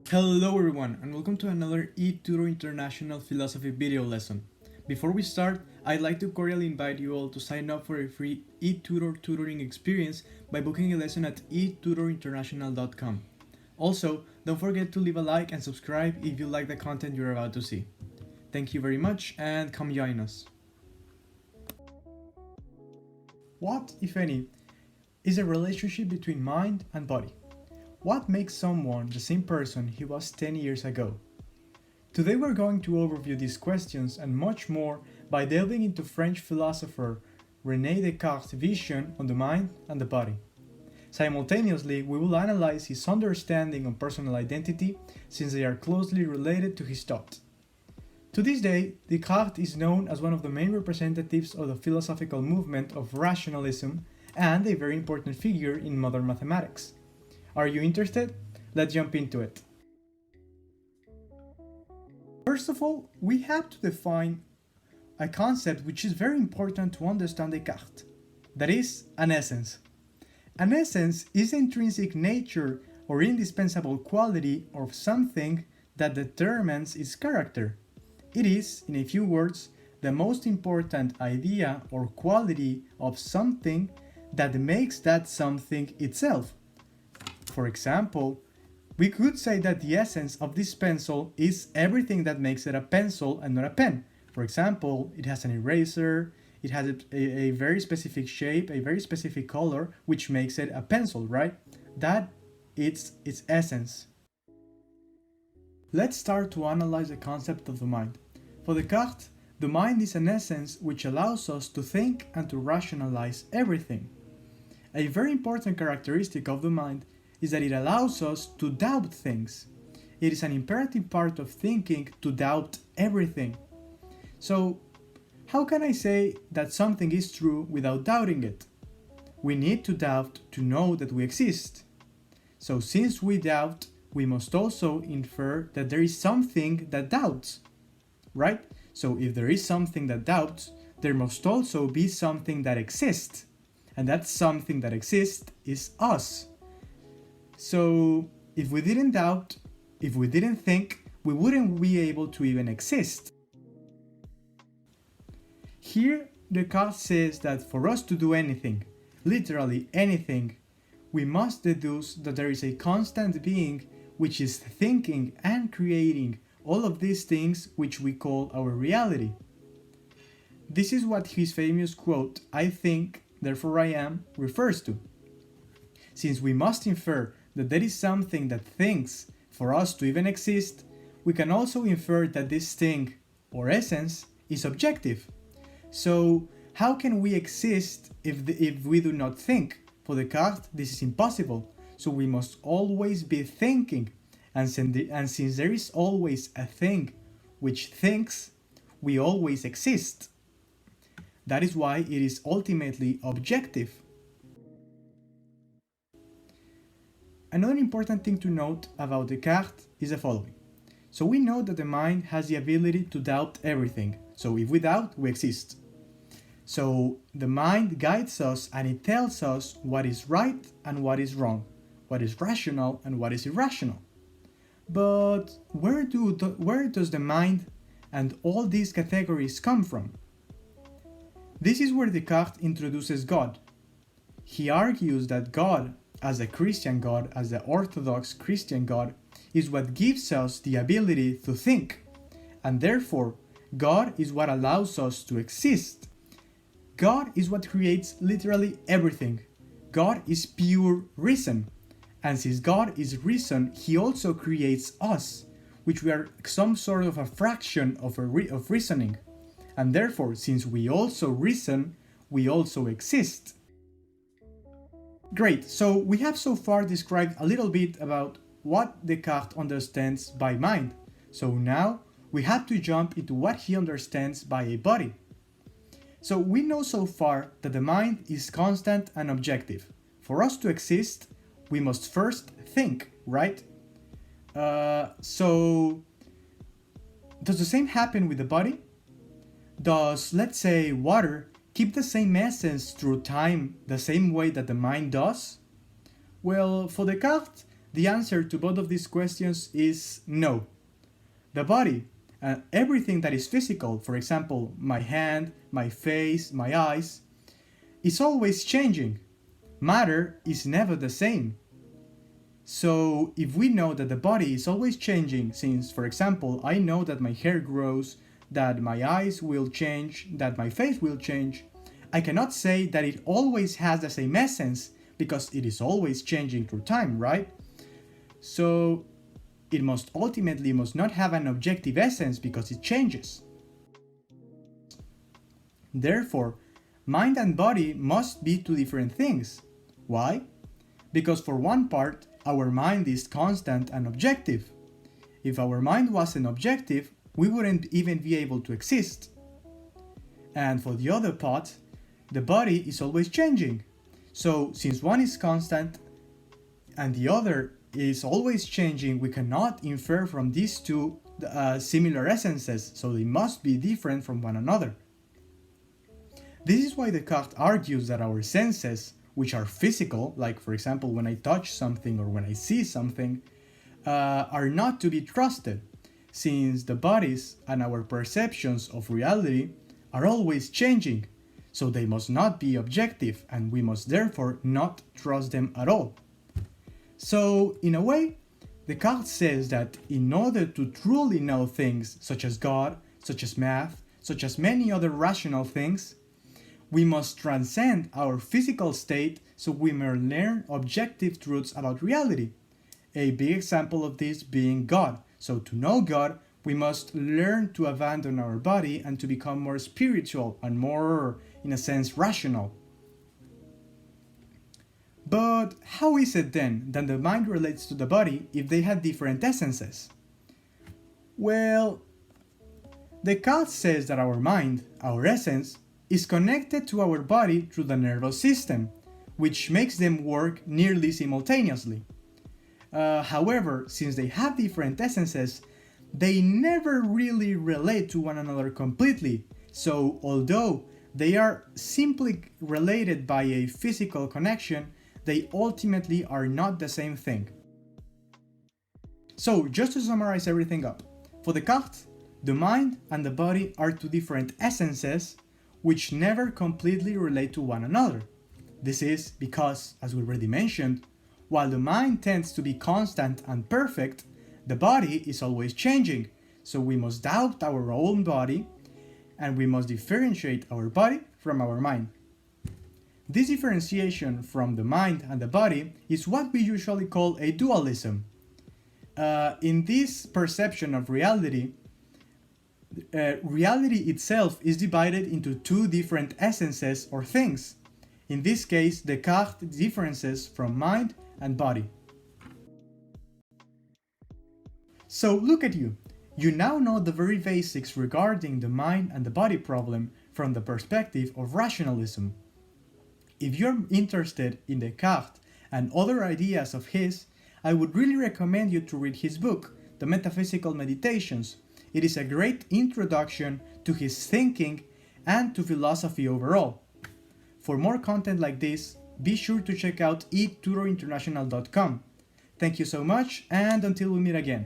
Hello everyone and welcome to another E-Tutor International Philosophy video lesson. Before we start, I'd like to cordially invite you all to sign up for a free E-Tutor tutoring experience by booking a lesson at etutorinternational.com. Also, don't forget to leave a like and subscribe if you like the content you're about to see. Thank you very much and come join us. What, if any, is a relationship between mind and body? What makes someone the same person he was 10 years ago? Today we're going to overview these questions and much more by delving into French philosopher René Descartes' vision on the mind and the body. Simultaneously, we will analyze his understanding of personal identity since they are closely related to his thought. To this day, Descartes is known as one of the main representatives of the philosophical movement of rationalism and a very important figure in modern mathematics. Are you interested? Let's jump into it. First of all, we have to define a concept which is very important to understand Descartes. That is, an essence. An essence is the intrinsic nature or indispensable quality of something that determines its character. It is, in a few words, the most important idea or quality of something that makes that something itself. For example, we could say that the essence of this pencil is everything that makes it a pencil and not a pen. For example, it has an eraser, it has a very specific shape, a very specific color, which makes it a pencil, right? That is its essence. Let's start to analyze the concept of the mind. For Descartes, the mind is an essence which allows us to think and to rationalize everything. A very important characteristic of the mind is that it allows us to doubt things. It is an imperative part of thinking to doubt everything. So, how can I say that something is true without doubting it? We need to doubt to know that we exist. So since we doubt, we must also infer that there is something that doubts, right? So if there is something that doubts, there must also be something that exists. And that something that exists is us. So, if we didn't doubt, if we didn't think, we wouldn't be able to even exist. Here, Descartes says that for us to do anything, literally anything, we must deduce that there is a constant being which is thinking and creating all of these things which we call our reality. This is what his famous quote, "I think, therefore I am," refers to. Since we must infer that there is something that thinks for us to even exist, we can also infer that this thing, or essence, is objective. So, how can we exist if we do not think? For Descartes, this is impossible, so we must always be thinking, and since there is always a thing which thinks, we always exist. That is why it is ultimately objective. Another important thing to note about Descartes is the following. So we know that the mind has the ability to doubt everything. So if we doubt, we exist. So the mind guides us and it tells us what is right and what is wrong, what is rational and what is irrational. But where does the mind and all these categories come from? This is where Descartes introduces God. He argues that God, as a Christian God, as the Orthodox Christian God, is what gives us the ability to think, and therefore God is what allows us to exist. God is what creates literally everything. God is pure reason, and since God is reason, He also creates us, which we are some sort of a fraction of reasoning, and therefore since we also reason, we also exist. Great, so we have so far described a little bit about what Descartes understands by mind. So now we have to jump into what he understands by a body. So we know so far that the mind is constant and objective. For us to exist, we must first think, right? So does the same happen with the body? Does, let's say, water keep the same essence through time the same way that the mind does? Well, for Descartes, the answer to both of these questions is no. The body and everything that is physical, for example, my hand, my face, my eyes, is always changing. Matter is never the same. So if we know that the body is always changing, since, for example, I know that my hair grows, that my eyes will change, that my face will change, I cannot say that it always has the same essence because it is always changing through time, right? So it must not have an objective essence because it changes. Therefore, mind and body must be two different things. Why? Because for one part, our mind is constant and objective. If our mind wasn't objective, we wouldn't even be able to exist. And for the other part, the body is always changing. So since one is constant and the other is always changing, we cannot infer from these two similar essences, so they must be different from one another. This is why Descartes argues that our senses, which are physical, like for example when I touch something or when I see something, are not to be trusted, since the bodies and our perceptions of reality are always changing, so they must not be objective and we must therefore not trust them at all. So, in a way, Descartes says that in order to truly know things such as God, such as math, such as many other rational things, we must transcend our physical state so we may learn objective truths about reality. A big example of this being God. So to know God, we must learn to abandon our body and to become more spiritual and more, in a sense, rational. But how is it then that the mind relates to the body if they have different essences? Well, Descartes says that our mind, our essence, is connected to our body through the nervous system, which makes them work nearly simultaneously. However, since they have different essences, they never really relate to one another completely, so although they are simply related by a physical connection, they ultimately are not the same thing. So, just to summarize everything up, for Descartes, the mind and the body are two different essences which never completely relate to one another. This is because, as we already mentioned, while the mind tends to be constant and perfect, the body is always changing, so we must doubt our own body and we must differentiate our body from our mind. This differentiation from the mind and the body is what we usually call a dualism. In this perception of reality, reality itself is divided into two different essences or things. In this case, Descartes differences from mind and body. So look at you. You now know the very basics regarding the mind and the body problem from the perspective of rationalism. If you're interested in Descartes and other ideas of his, I would really recommend you to read his book, The Metaphysical Meditations. It is a great introduction to his thinking and to philosophy overall. For more content like this, be sure to check out E-Tutor International.com. Thank you so much, and until we meet again.